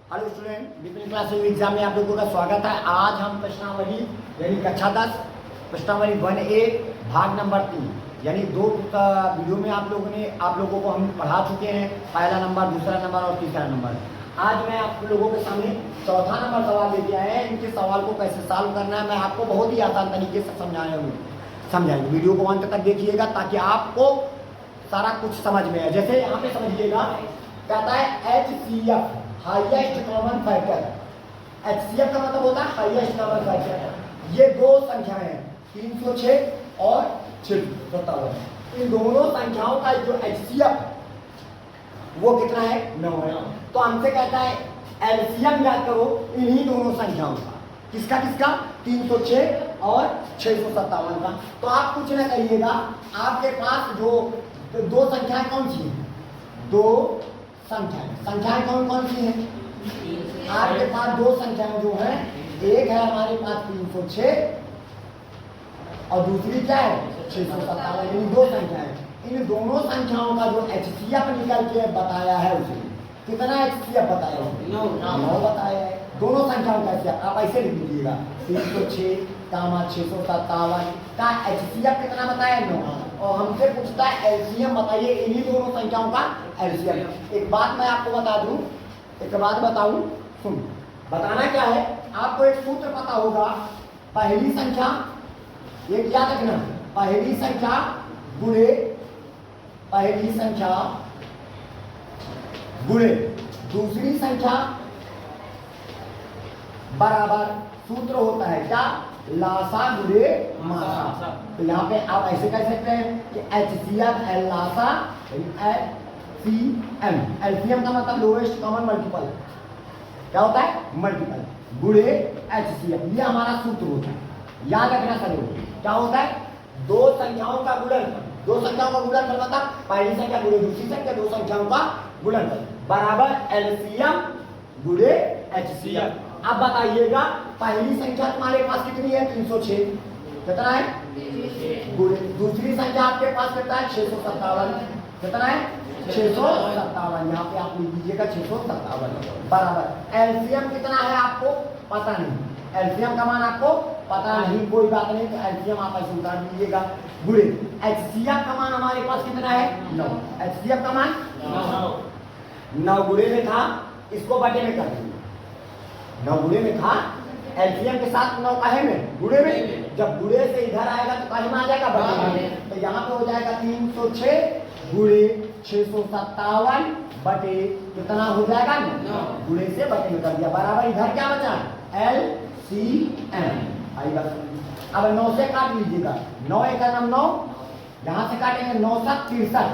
Hello student, different class exam में आप लोगों का स्वागत है। आज हम प्रश्नावली यानी कक्षा 10 प्रश्नावली 1A भाग नंबर 3 यानी दो वीडियो में आप लोगों को हम पढ़ा चुके हैं। पहला नंबर, दूसरा नंबर और तीसरा नंबर। आज मैं आप लोगों के सामने चौथा नंबर सवाल लेके आए हैं। इनके सवाल को कैसे सॉल्व करना है मैं आपको बहुत ही आसान तरीके से समझाएंगे। वीडियो को अंत तक देखिएगा ताकि आपको सारा कुछ समझ में आए। जैसे यहाँ पे समझिएगा, कहता है HCF highest common factor. HCF का मतलब होता है हाईएस्ट कॉमन फैक्टर। ये दो संख्याएं हैं 306 और 657। इन दोनों संख्याओं का जो HCF वो कितना है? 9 है। तो हमसे कहता है LCM याद करो इन्हीं दोनों संख्याओं का। किसका किसका? 306 और 657 का। तो आप कुछ ना करिएगा, आपके पास जो दो संख्याएं कौन सी हैं? दो संख्याएं कौन कौन सी हैं? आपके पास दो संख्याएं जो हैं, एक है हमारे पास 306 और दूसरी क्या है? 657। यानी दो संख्याएं। इन दोनों संख्याओं का जो HCF निकल के बताया है उसे कितना HCF बताया है? 9 बताया है। दोनों संख्याओं का HCF आप ऐसे लिख लीजिएगा, 306 कामा 657 का HCF कितना बताया है? 9। और हमसे पूछता है LCM बताइए इन्हीं दोनों संख्याओं का LCM। एक बात मैं आपको बता दूं, एक बात बताऊं, सुन। बताना क्या है, आपको एक सूत्र पता होगा। पहली संख्या, एक याद रखना, पहली संख्या गुणे दूसरी संख्या बराबर सूत्र होता है क्या? लासा गुणे मासा। तो यहाँ पे आप ऐसे कह सकते हैं कि HCF L Lasa LCM। LCM का मतलब लोएस्ट कॉमन मल्टीपल। क्या होता है? मल्टीपल गुणे HCF। ये हमारा सूत्र होता है, याद रखना सभी। क्या होता है? दो संख्याओं का गुणनफल। दो संख्याओं का गुणनफल मतलब पहली संख्या गुणे दूसरी संख्या, दो संख्याओं का गुणनफल बराबर LCM गुणे HCF। अब बताइएगा, पहली संख्या तुम्हारे पास कितनी है? 306। कितना है? दूसरी संख्या आपके पास कितना है? 657। कितना है? 657। यहाँ पे आप लिख दीजिएगा 657 बराबर। LCM कितना है आपको पता नहीं। LCM का मान आपको पता नहीं, कोई बात नहीं। तो LCM आप ऐसे उतार दीजिएगा गुणे। HCF का मान हमारे पास कितना है? 9। HCF का मान 9 गुणे में था, इसको बटे में कर देंगे। 9 गुणे में था, LCM के साथ 9 काहे में? गुणे में। जब गुणे से इधर आएगा तो काहे में आ जाएगा? बटे में। तो यहाँ पे हो जाएगा 306 गुणे 657 बटे कितना हो जाएगा? 9। गुणे से बटे में कर दिया बराबर। इधर क्या बचा? LCM। आई बात। अब 9 से काट लीजिएगा, 9 एक 9, यहाँ से काटेंगे 9 7 63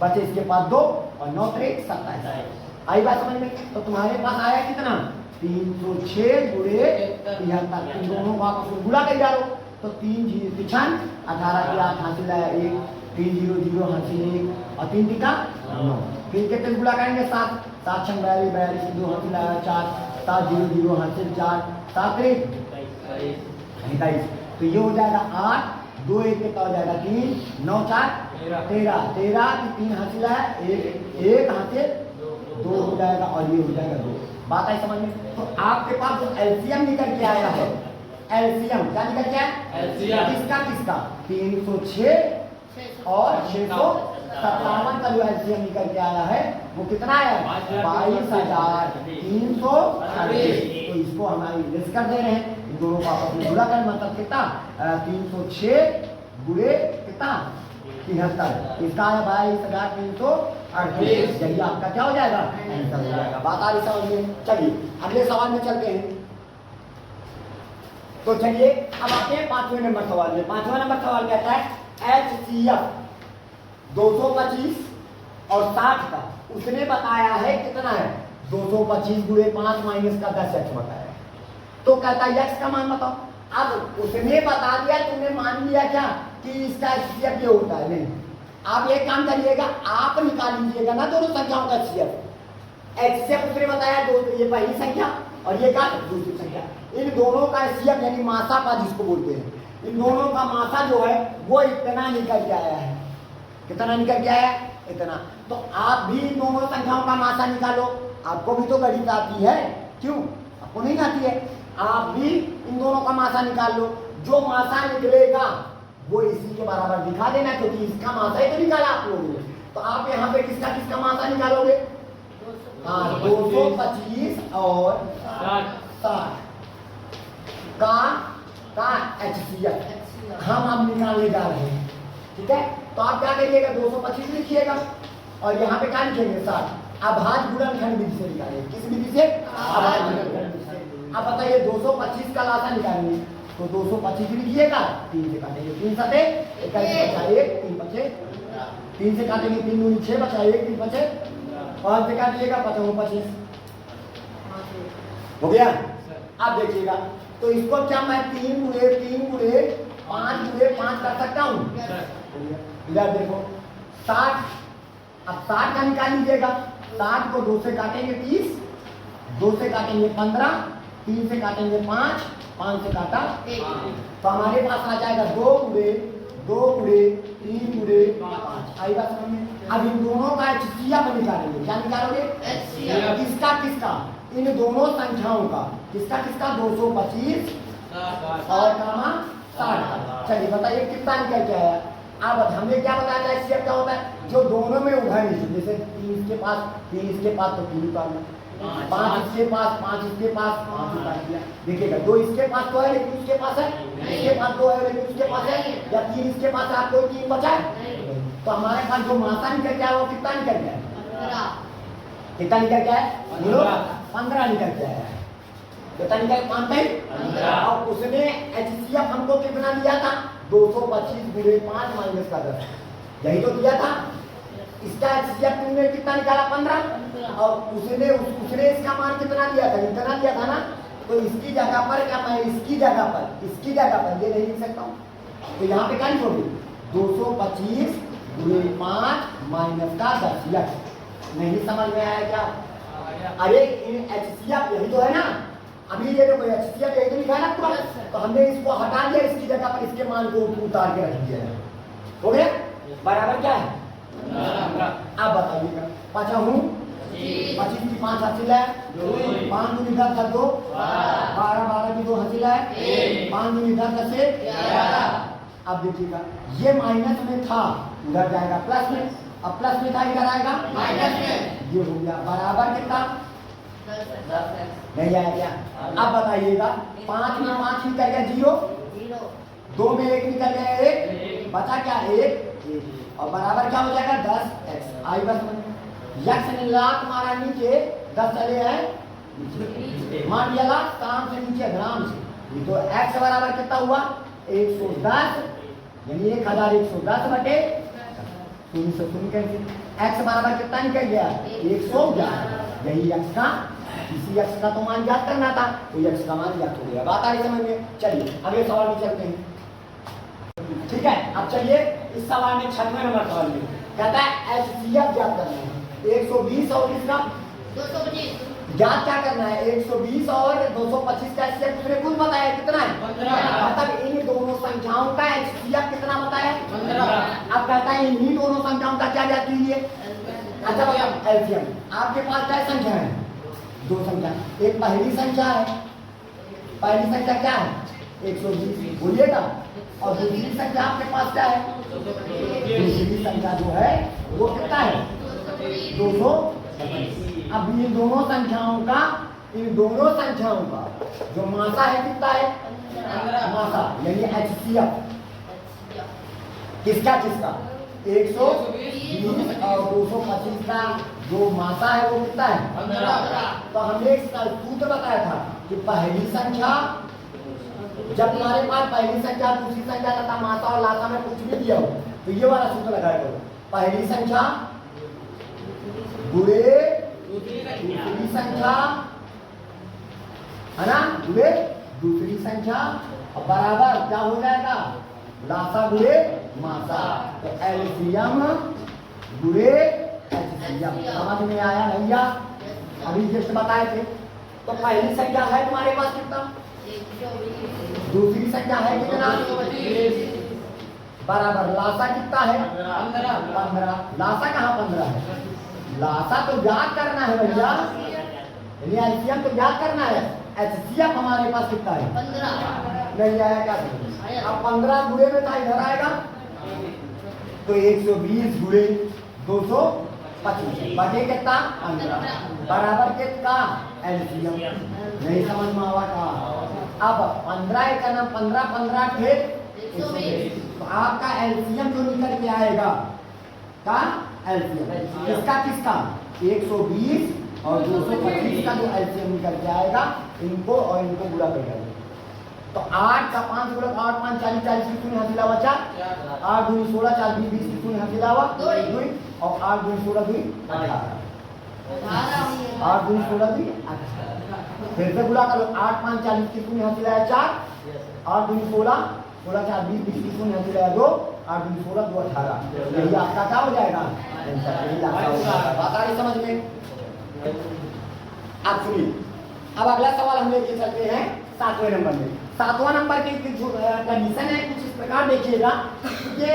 बचे इसके पास 2 और 9 3 27। आई बात समझ में? तो तुम्हारे पास आया कितना? 306 गुणे 73। इन दोनों को आपस में गुणा कर डालो तो 3 0 3 18 के 8 हासिल आया 1, 3 0 0 हासिल 1 और 3 3 9। फिर कितने गुणा करेंगे? 7 7 6 42 42 2 हासिल आया 4, 7 0 0 हासिल 4, 7 3 27। तो ये हो जाएगा 8, 2 1 कितना हो जाएगा? 3 9 4 13 13 की 3 हासिल आया 1 हासिल 2 हो जाएगा और ये हो जाएगा 2। बात आई समझ में? तो आपके पास जो LCM निकल के आया है, LCM क्या निकल के आया? LCM किसका किसका? 306 और 657 का जो LCM निकल के आया है वो कितना है? 22,338। तो इसको हमारी लिस्ट कर दे रहे हैं, इन दोनों को आपस में गुणा कर, मतलब कितना? 306 गुणे कितना? 73। इसका है 22,338। यही आपका क्या हो जाएगा? आंसर हो जाएगा। बात आ रही समझ में? चलिए अगले सवाल में चलते हैं। तो चलिए अब आते हैं 5वें नंबर सवाल में। 5वां नंबर सवाल कहता है HCF 225 और 60 का उसने बताया है कितना है? 225 गुणे 5 माइनस का 10x बताया है। तो कहता है x का मान बताओ। अब उसने बता दिया, तुमने मान लिया क्या कि इसका HCF ये होता है? नहीं, आप एक काम करिएगा, आप निकाल लीजिएगा ना दोनों संख्याओं का HCF उसने बताया दो, ये पहली संख्या और ये का दूसरी संख्या। इन दोनों का HCF यानी मासा का जिसको बोलते हैं, इन दोनों का मासा जो है वो इतना निकल के आया है। कितना निकल के आया? इतना। तो आप भी इन दोनों संख्याओं का मासा निकालो। आपको भी तो गणित आती है, क्यों आपको नहीं आती है? आप भी इन दोनों का मासा निकाल लो, जो मासा निकलेगा वो इसी के बराबर दिखा देना, क्योंकि इसका मासा ही तो निकाला आप लोगों ने। तो आप यहाँ पे किसका किसका मासा निकालोगे? हाँ, 225 और 60 का HCF हम अब निकालने जा रहे हैं। ठीक है, तो आप क्या करिएगा, 225 लिखिएगा और यहाँ पे क्या लिखेंगे 60। अभाज्य गुणनखंड विधि से निकालेंगे। किस विधि से? अभाज्य गुणनखंड विधि से। अब बताइए 225 का लासा निकालेंगे, तो 225 लिखिएगा, 3 से काटेंगे, 3 सते 21 बचा 1, 3 बचे, 3 से काटेंगे, 3 दूनी 6 बचा 1, 3 बचे, 5 से काटिएगा 5 25 हो गया। अब देखिएगा, तो इसको क्या मैं 3 गुणे 5 कर सकता हूँ? इधर देखो 60, अब 60 का निकाल लीजिएगा। 60 को 2 से काटेंगे 30, 2 से काटेंगे 15, 3 से काटेंगे 5, 5 से काटा 1, तो हमारे पास आ जाएगा 2 गुणे 3 गुणे 5। आएगा समझ में? अब इन दोनों का HCF निकालेंगे। क्या निकालोगे? HCF। किसका किसका? इन दोनों संख्याओं का। किसका किसका? 225 और 60। चलिए बताइए कितना निकल के आया? अब हमने क्या बताया था HCF क्या होता है? जो दोनों में उभय निश्चित, जैसे 3 इसके पास 3 इसके पास तो 3 निकाल लो, 5 इसके पास 5 इसके पास 5 निकाल दिया। देखिएगा 2 इसके पास तो है लेकिन उसके पास है, इसके पास 2 है लेकिन उसके पास है, या 3 इसके पास है, आपको 3 बचा है। तो हमारे पास जो मासा निकल गया वो कितना निकल गया? कितना निकल गया है? 15 निकल गया है। कितना निकल? 15। और उसने HCF हमको कितना दिया था? 225 गुणे 5 माइनस का 10, यही तो दिया था। इसका HCF तुमने कितना निकाला? 15। और उसने इसका मान कितना दिया था? इतना दिया था ना। तो इसकी जगह पर क्या मैं इसकी जगह पर ये नहीं लिख सकता हूँ, तो यहाँ पे क्या लिखोगे? 225 गुणे 5 माइनस का 10। नहीं समझ में आया क्या? अरे HCF यही तो है ना। अभी ये देखो HCF यही तो लिखा है ना पूरा, तो हमने इसको हटा दिया, इसकी जगह पर इसके मान को उतार के रख दिया है। हो गया? बराबर क्या है? अब बताइएगा, 5 हूँ 25 की 5 हासिल है, 5 दूनी 10 का 2, 12 12 की 2 हासिल है, 5 दूनी 10 10 से 11। अब देखिएगा ये माइनस में था, उधर जाएगा प्लस में, अब प्लस में था इधर आएगा माइनस में, ये हो गया बराबर कितना? नहीं आया क्या? अब बताइएगा 5 में 5 निकल गया 0, 2 में 1 निकल गया 1, बचा क्या? 1 और बराबर क्या हो जाएगा? 10x। आई बस यक्स ने लाख मारा नीचे, 10 चले हैं मान लिया लाख, काम से नीचे ग्राम से, तो x बराबर कितना हुआ? 110, यानी 1110 बटे 0 x बराबर कितना निकल गया? 111। यही x का, इसी x का तो मान ज्ञात करना था, तो x का मान ज्ञात हो गया। बात आ रही समझ में? चलिए अगले सवाल में चलते हैं। ठीक है, अब चलिए इस सवाल में 96 नंबर सवाल में कहता है HCF ज्ञात करना है। 120 और इसका 225 ज्ञात क्या करना है? 120 और 225 का HCF दूसरे कुल बताया कितना है? 15। मतलब इन दोनों संख्याओं का HCF कितना बताया? 15। अब कहता है इन्हीं दोनों संख्याओं का क्या ज्ञात कीजिए? अच्छा भैया LCM आपके पास क्या संख्या है? 2 संख्या, एक पहली संख्या है, पहली संख्या क्या है? 120 बोलिएगा, और दूसरी संख्या आपके पास क्या है? दूसरी संख्या जो है वो कितना है? 225। अब इन दोनों संख्याओं का जो मासा है कितना है? मासा यानी HCF किसका 120 और 225 का जो मासा है वो कितना है? 15। तो हमने इसका सूत्र बताया था कि पहली संख्या, जब तुम्हारे पास पहली संख्या दूसरी संख्या तथा मासा और लासा में कुछ भी दिया हो तो ये वाला सूत्र लगाया करो, पहली संख्या गुणे दूसरी संख्या, है ना, गुणे दूसरी संख्या और बराबर क्या हो जाएगा? लासा गुणे मासा, तो LCM गुणे HCF। समझ में आया भैया? अभी जस्ट बताए थे। तो पहली संख्या है तुम्हारे पास कितना? दूसरी संख्या है कितना? बराबर लासा कितना है? 15। लासा कहाँ 15 है? लासा तो ज्ञात करना है भैया, यानी एलसीएम तो याद करना है। एचसीएफ हमारे पास कितना है? 15 नहीं आया क्या? अब 15 गुणे में था, इधर आएगा तो 120 गुणे 225 बटे कितना? 15 बराबर कितना? एलसीएम। नहीं समझ में आवा का? अब 15 का नाम 15 फिर 120, तो आपका एलसीएम जो निकल के आएगा का एलसीएम किसका 120 और 225 का जो एलसीएम निकल के आएगा, इनको और इनको गुणा कर देंगे। तो 8 का 5 गुणा 8 5 40 40 की शून्य हासिल आवा 4 8 दूनी 16 4 20 20 की शून्य हासिल आवा 2 और 8 दूनी 16 2 18 8 दूनी 16 2 18 फिर से गुणा करो 8 5 40 की शून्य हासिल आया 4 8 दूनी 16 16 4 20 20 की शून्य हासिल आया 2 8 दूनी 16 2 18 यही आपका क्या हो जाएगा? यही आपका हो जाएगा। बात आ रही समझ में? आप सुनिए, अब अगला सवाल हम लेके चलते हैं 7वें नंबर में। 7वां नंबर की कंडीशन है कुछ इस प्रकार, देखिएगा ये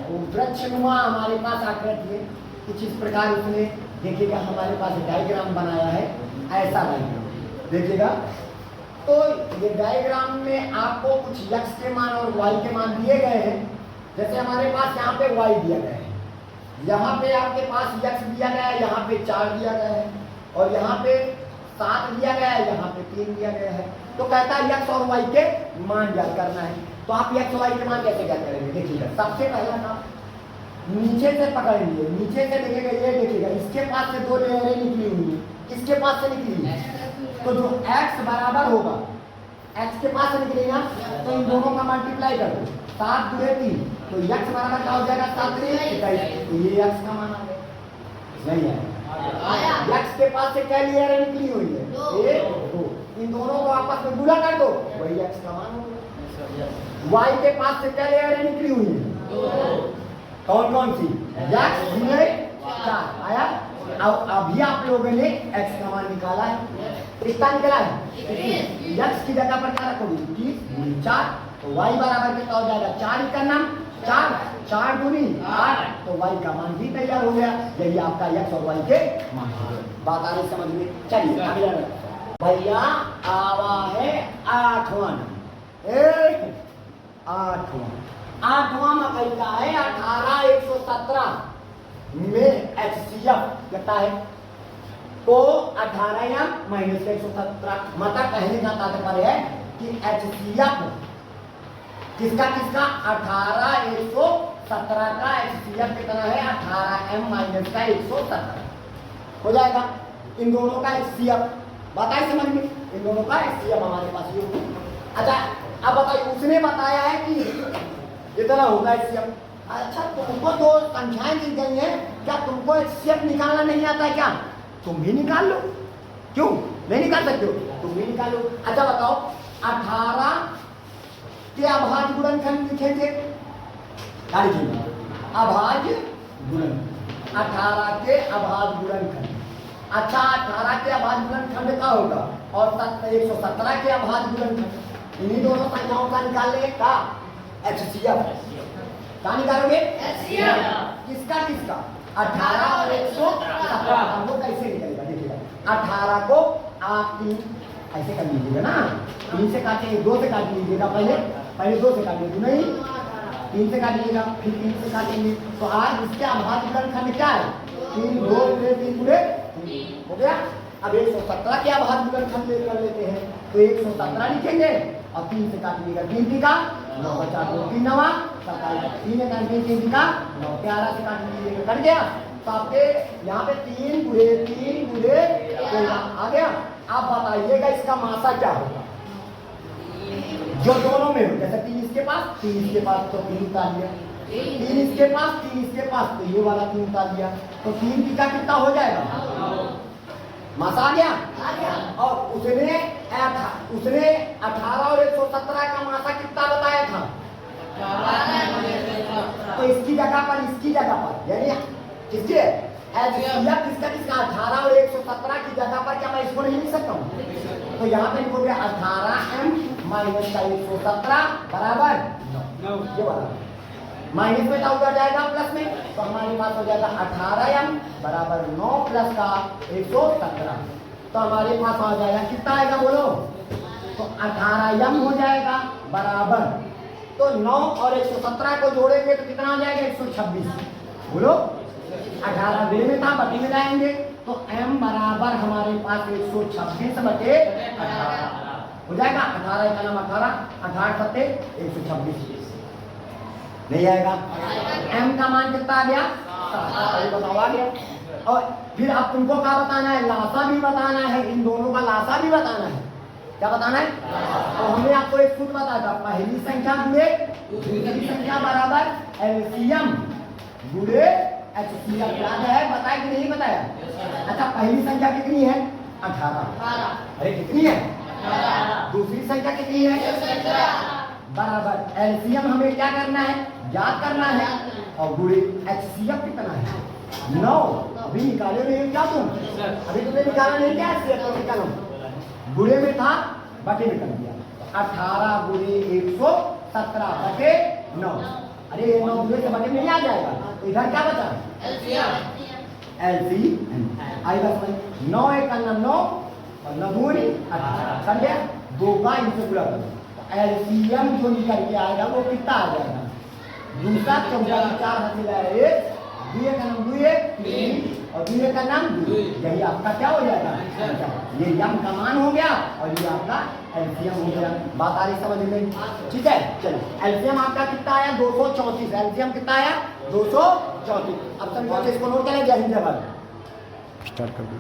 वृक्षनुमा हमारे पास आकृति है कुछ इस प्रकार, उसमें देखिएगा हमारे पास डायग्राम बनाया है, ऐसा डायग्राम देखिएगा। तो ये डायग्राम में आपको कुछ x के मान और y के मान दिए गए हैं। जैसे हमारे पास यहाँ पे y दिया गया है, यहाँ पे आपके पास x दिया गया है, यहाँ पे 4 दिया गया है और यहाँ पे 7 दिया गया है, यहाँ पे 3 दिया गया है। तो कहता है x और y के मान ज्ञात करना है। तो आप x और y के मान कैसे ज्ञात करेंगे? देखिएगा सबसे पहला काम नीचे से पकड़ेंगे, नीचे से देखिएगा, ये देखिएगा इसके पास से 2 लेयरें निकली हुई है, इसके पास से निकली है, तो जो x बराबर होगा x के पास से निकलेगा तो इन दोनों का मल्टीप्लाई कर दो 7 गुणे 3 तो x बराबर क्या हो जाएगा? 7 3 21। तो ये x का मान आ गया, नहीं है? x के पास से क्या लेयर निकली हुई है? 1 2, इन दोनों को आपस में गुणा कर दो, वही x का मान होगा। y के पास से क्या लेयर निकली हुई है? कौन कौन सी? x गुणे 4 आया। अब अभी आप लोगों ने x का मान निकाला है, कितना निकला है? x की जगह पर क्या रखोगे? 21 4, तो y बराबर कितना हो जाएगा? 4 का नाम 4 4 दूनी 8, तो y का मान भी तैयार हो गया। यही आपका x और y के मान हो गए। बात आ रही समझ में? चलिए अगला भैया आवा है 8वां नंबर। 8वां मकई का है 18 117 में HCF कितना है? तो 18 या माइनस 117, मतलब कहने का तात्पर्य है कि HCF किसका 18 117 का HCF कितना है? 18m माइनस का 117 हो जाएगा। इन दोनों का HCF बताइए समझ में, इन दोनों का HCF हमारे पास ये। अच्छा अब बताइए, उसने बताया है कि इतना होगा HCF। अच्छा तुमको 2 संख्याएं दी गई हैं, क्या तुमको HCF निकालना नहीं आता है क्या? तुम भी निकाल लो, क्यों नहीं निकाल सकते हो? तुम भी निकालो। अच्छा बताओ 18 के अभाज्य गुणनखंड लिखेंगे, क्या लिखेंगे? अभाज्य गुणन 18 के अभाज्य गुणनखंड। अच्छा 18 के अभाज्य गुणनखंड का होगा और 117 के अभाज्य गुणनखंड, इन्हीं दोनों संख्याओं का निकालने का HCF क्या निकालोगे? किसका किसका? 18 और 117 वो कैसे निकलेगा? देखिएगा 18 को आप 3 ऐसे कर लीजिएगा ना, 3 से काटेंगे, 2 से काट लीजिएगा, पहले 2 से काटेंगे, नहीं 3 से काटिएगा, फिर 3 से काटेंगे। तो आज इसके अभाज्य गुणनखंड क्या है? 3 2 गुणे 3 गुणे हो गया। अब 117 के अभाज्य गुणनखंड कर लेते हैं, तो 117 लिखेंगे और 3 से काटिएगा, 3 का 9 बचा 2 3 9 27 3 का 9 11 से काट लीजिएगा, कट गया। तो आपके यहाँ पे 3 गुणे 3 गुणे आ गया। आप बताइएगा इसका मासा क्या होगा जो दोनों में हो? जैसे 3 इसके पास 3 इसके पास, तो 3 उतार लिया, 3 इसके पास 3 इसके पास, तो ये वाला 3 उतार लिया, तो 3 का कितना हो जाएगा? मासा आ गया। और उसने 18 और 117 का मासा कितना बताया था? तो इसकी जगह पर यानी किसके किसका 18 और 117 की जगह पर क्या मैं इसको नहीं लिख सकता हूँ? तो यहाँ पे लिखोगे 18m माइनस का 117 बराबर 9, ये वाला माइनस में क्या उतर जाएगा प्लस में, तो हमारे पास हो जाएगा 18m बराबर 9 प्लस का 117। तो हमारे पास आ जाएगा, कितना आएगा बोलो, तो 18m हो जाएगा बराबर, तो 9 और 117 को जोड़ेंगे तो कितना आ जाएगा 126, बोलो 18 बे में था, बटे में लाएंगे तो m बराबर हमारे पास 126 बटे 18 हो जाएगा। 18 का नाम 18, 18 सत्ते 126 नहीं आएगा। m का मान कितना आ गया, बताओ आ गया। और फिर अब तुमको क्या बताना है, लासा भी बताना है, इन दोनों का लासा भी बताना है। क्या बताना है, तो हमने आपको एक सूत्र बताया था, पहली संख्या गुणे दूसरी संख्या बराबर एलसीएम गुणे एचसीएफ। याद है, बताया कि नहीं बताया? अच्छा, पहली संख्या कितनी है 18, अरे कितनी है, दूसरी संख्या कितनी है बराबर एलसीएम हमें क्या करना है, याद करना है, और गुणे एचसीएफ कितना है 9। अभी निकाले नहीं क्या तुम, अभी तुमने निकाला नहीं क्या, एचसीएफ निकालो, गुणे में था बटे में कर दिया, 18 गुणे 117 बटे 9। अरे ये 9 गुणे से बटे में नहीं आ जाएगा, तो इधर क्या बचा एलसीएम आएगा समझ, 9 एक का 9 और 9 दूनी 18 कर दिया, 2 का इनसे गुणा करो, एलसीएम जो निकल के आएगा वो कितना आ जाएगा, दूसरा 14 4 हासिल है 1, दुए का नाम दुए 3 और दुए का नाम 2, यही आपका क्या हो जाएगा, ये यम का मान हो गया और ये आपका एलसीएम हो गया। बात आ रही समझ में, ठीक है। चलो एलसीएम आपका कितना आया 234, एलसीएम कितना आया 234। अब समझो इसको नोट करें, जय हिंद जय भारत, स्टार्ट कर दो।